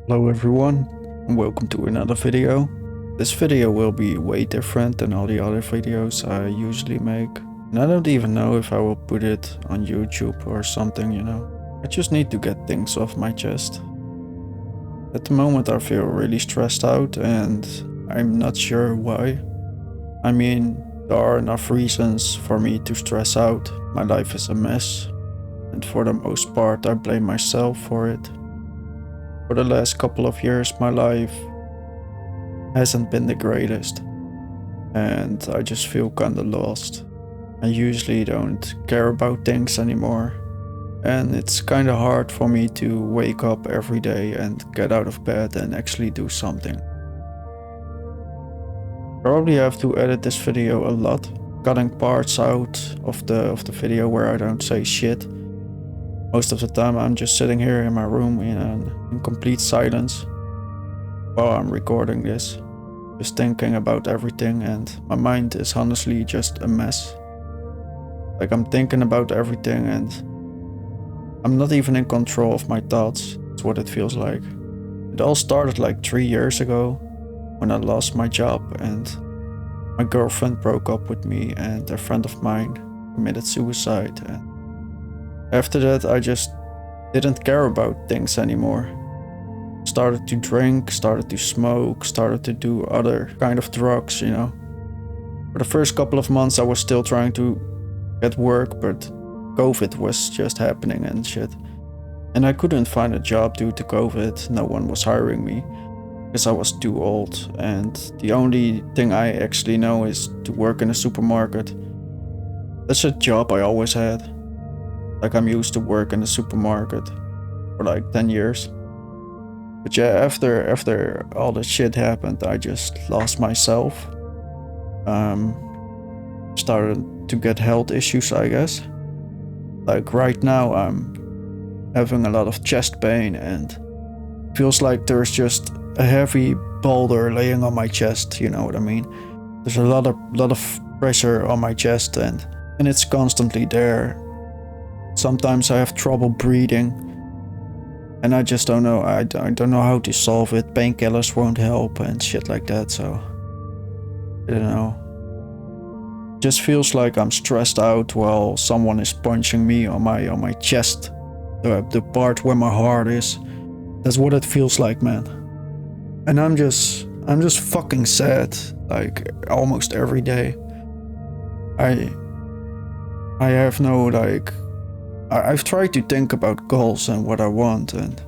Hello everyone, and welcome to another video. This video will be way different than all the other videos I usually make. And I don't even know if I will put it on YouTube or something, I just need to get things off my chest. At the moment I feel really stressed out and I'm not sure why. I mean, there are enough reasons for me to stress out. My life is a mess, and for the most part I blame myself for it. For the last couple of years, my life hasn't been the greatest, and I just feel kinda lost. I usually don't care about things anymore, and it's kinda hard for me to wake up every day and get out of bed and actually do something. Probably have to edit this video a lot, cutting parts out of the video where I don't say shit. Most of the time I'm just sitting here in my room in complete silence while I'm recording this, just thinking about everything, and my mind is honestly just a mess. Like, I'm thinking about everything and I'm not even in control of my thoughts. That's what it feels like. It all started like 3 years ago when I lost my job and my girlfriend broke up with me and a friend of mine committed suicide. And after that, I just didn't care about things anymore. Started to drink, started to smoke, started to do other kind of drugs, For the first couple of months I was still trying to get work, but COVID was just happening and shit. And I couldn't find a job due to COVID. No one was hiring me because I was too old. And the only thing I actually know is to work in a supermarket. That's a job I always had. Like, I'm used to work in a supermarket for like 10 years. But yeah, after all this shit happened, I just lost myself. Started to get health issues, I guess. Like, right now I'm having a lot of chest pain and feels like there's just a heavy boulder laying on my chest, you know what I mean? There's a lot of pressure on my chest and it's constantly there. Sometimes I have trouble breathing, and I just don't know. I don't know how to solve it. Painkillers won't help and shit like that. So I don't know. Just feels like I'm stressed out while someone is punching me on my chest, the part where my heart is. That's what it feels like, man. And I'm just fucking sad. Like, almost every day. I have no, like, I've tried to think about goals and what I want, and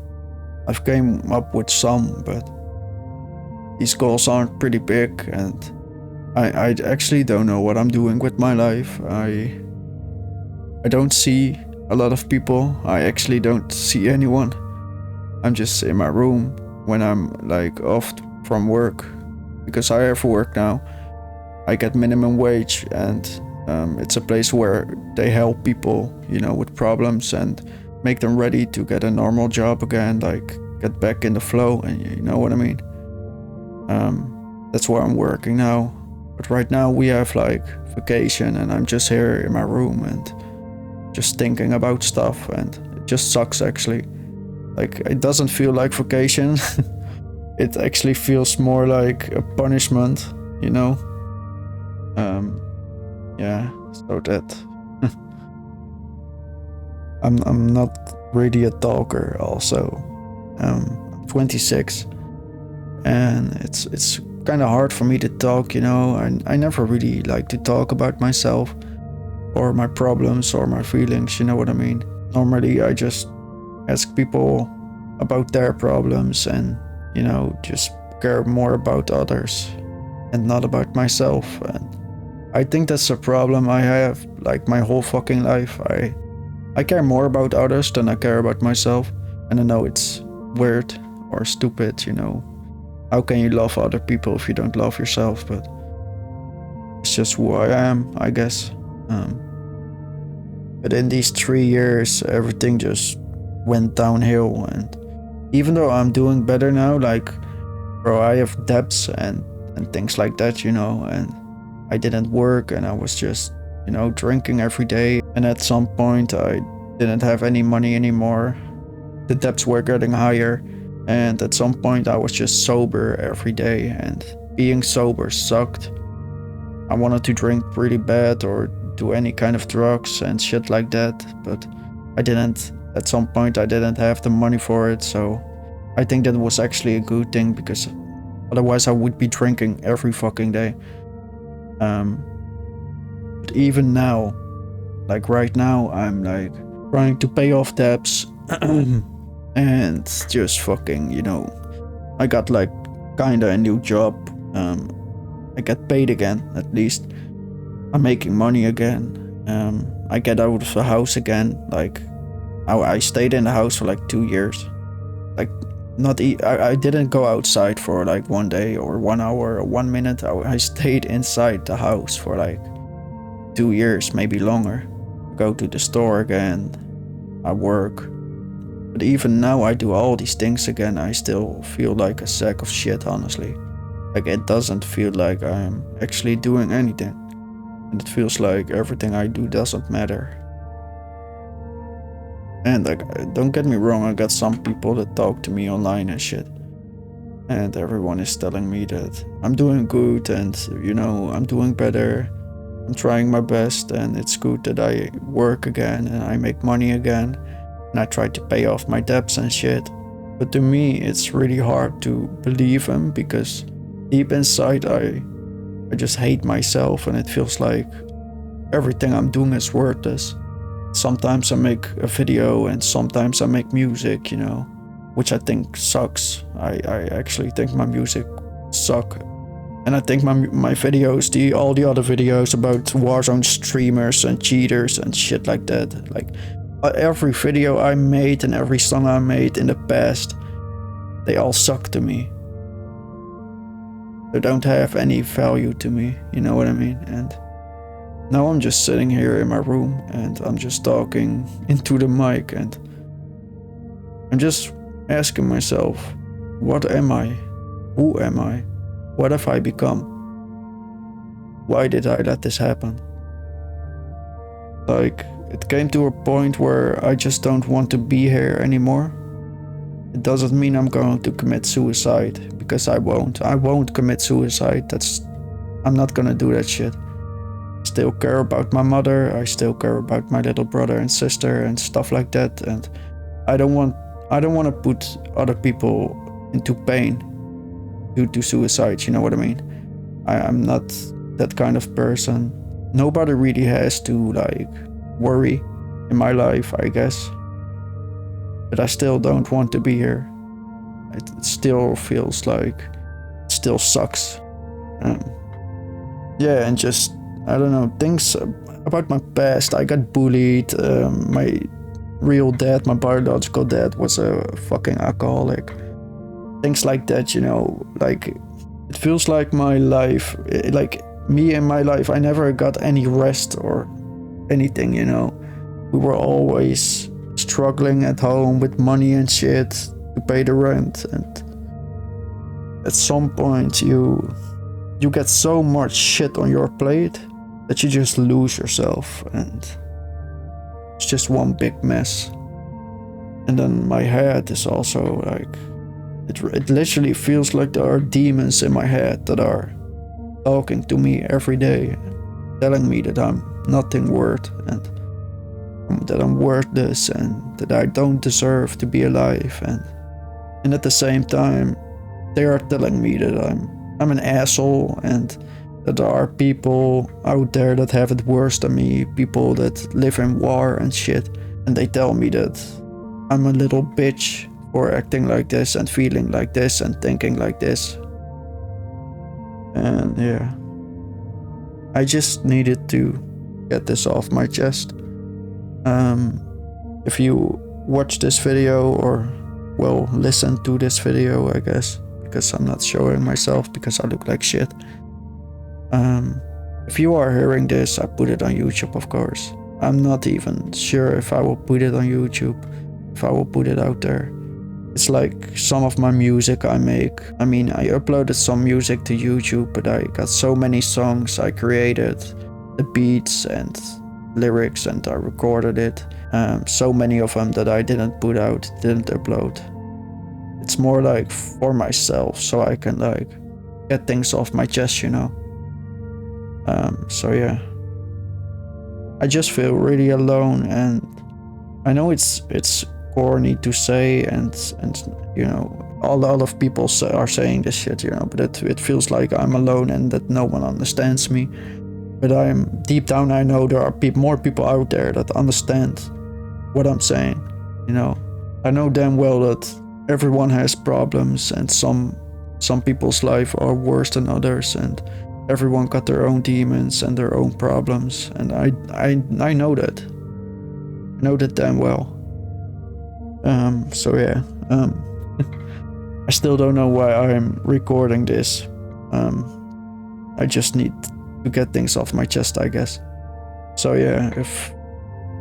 I've came up with some, but these goals aren't pretty big, and I actually don't know what I'm doing with my life. I don't see a lot of people. I actually don't see anyone. I'm just in my room when I'm like off from work, because I have work now. I get minimum wage, and it's a place where they help people, with problems and make them ready to get a normal job again, like get back in the flow, and you know what I mean? That's where I'm working now. But right now we have like vacation and I'm just here in my room and just thinking about stuff, and it just sucks actually. Like, it doesn't feel like vacation. It actually feels more like a punishment, Yeah, so that I'm not really a talker also. I'm 26 and it's kind of hard for me to talk, I never really like to talk about myself or my problems or my feelings, you know what I mean? Normally I just ask people about their problems and, just care more about others and not about myself. And I think that's a problem I have, like, my whole fucking life. I care more about others than I care about myself. And I know it's weird or stupid, How can you love other people if you don't love yourself? But it's just who I am, I guess. But in these 3 years, everything just went downhill. And even though I'm doing better now, like, bro, I have debts and things like that, and I didn't work and I was just, drinking every day. And at some point I didn't have any money anymore. The debts were getting higher And at some point I was just sober every day, and being sober sucked. I wanted to drink really bad or do any kind of drugs and shit like that, but I didn't. At some point I didn't have the money for it, so I think that was actually a good thing, because otherwise I would be drinking every fucking day. But even now, like right now, I'm like trying to pay off debts and just fucking, you know, I got like kinda a new job. I get paid again, at least. I'm making money again. I get out of the house again. Like, I stayed in the house for like 2 years. Like, I didn't go outside for like 1 day or 1 hour or 1 minute. I stayed inside the house for like 2 years, maybe longer. Go to the store again. I work. But even now I do all these things again. I still feel like a sack of shit, honestly. Like, it doesn't feel like I'm actually doing anything. And it feels like everything I do doesn't matter. And like, don't get me wrong, I got some people that talk to me online and shit. And everyone is telling me that I'm doing good and, you know, I'm doing better. I'm trying my best, and it's good that I work again and I make money again. And I try to pay off my debts and shit. But to me, it's really hard to believe him, because deep inside I just hate myself, and it feels like everything I'm doing is worthless. Sometimes I make a video and sometimes I make music, you know, which I think sucks. I actually think my music suck. And I think my videos, all the other videos about Warzone streamers and cheaters and shit like that, like every video I made and every song I made in the past, they all suck to me. They don't have any value to me, you know what I mean? And now I'm just sitting here in my room and I'm just talking into the mic, and I'm just asking myself, what am I? Who am I? What have I become? Why did I let this happen? Like, it came to a point where I just don't want to be here anymore. It doesn't mean I'm going to commit suicide, because I won't. I won't commit suicide. I'm not gonna do that shit. I still care about my mother. I still care about my little brother and sister and stuff like that. And I don't want to put other people into pain due to suicide. You know what I mean? I'm not that kind of person. Nobody really has to like worry in my life, I guess. But I still don't want to be here. It still feels like it still sucks. Yeah, and just, I don't know, things about my past. I got bullied. My real dad, my biological dad, was a fucking alcoholic. Things like that, you know, like, it feels like my life, like me and my life, I never got any rest or anything, you know. We were always struggling at home with money and shit to pay the rent, and at some point you get so much shit on your plate that you just lose yourself, and it's just one big mess. And then my head is also like, it literally feels like there are demons in my head that are talking to me every day, telling me that I'm nothing worth, and that I'm worthless, and that I don't deserve to be alive. And at the same time, they are telling me that I'm an asshole, and that there are people out there that have it worse than me, people that live in war and shit, and they tell me that I'm a little bitch for acting like this and feeling like this and thinking like this. And yeah, I just needed to get this off my chest. If you watch this video, or well, listen to this video, I guess, because I'm not showing myself because I look like shit. If you are hearing this, I put it on YouTube, of course. I'm not even sure if I will put it on YouTube, if I will put it out there. It's like some of my music I make. I mean, I uploaded some music to YouTube, but I got so many songs I created, the beats and lyrics, and I recorded it. So many of them that I didn't put out, didn't upload. it's more like for myself, so I can like get things off my chest, you know. So yeah, I just feel really alone, and I know it's corny to say, and you know, a lot of people are saying this shit, you know, but it feels like I'm alone and that no one understands me. But I'm deep down, I know there are more people out there that understand what I'm saying, you know. I know damn well that everyone has problems, and some people's life are worse than others, and everyone got their own demons and their own problems, and I know that. I know that damn well. So yeah, I still don't know why I'm recording this. I just need to get things off my chest, I guess. So yeah, if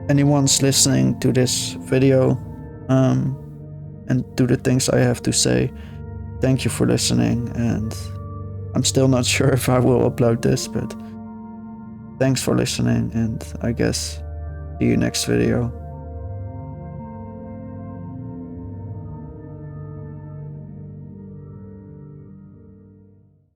anyone's listening to this video, and to the things I have to say, thank you for listening, and I'm still not sure if I will upload this, but thanks for listening, and I guess see you next video.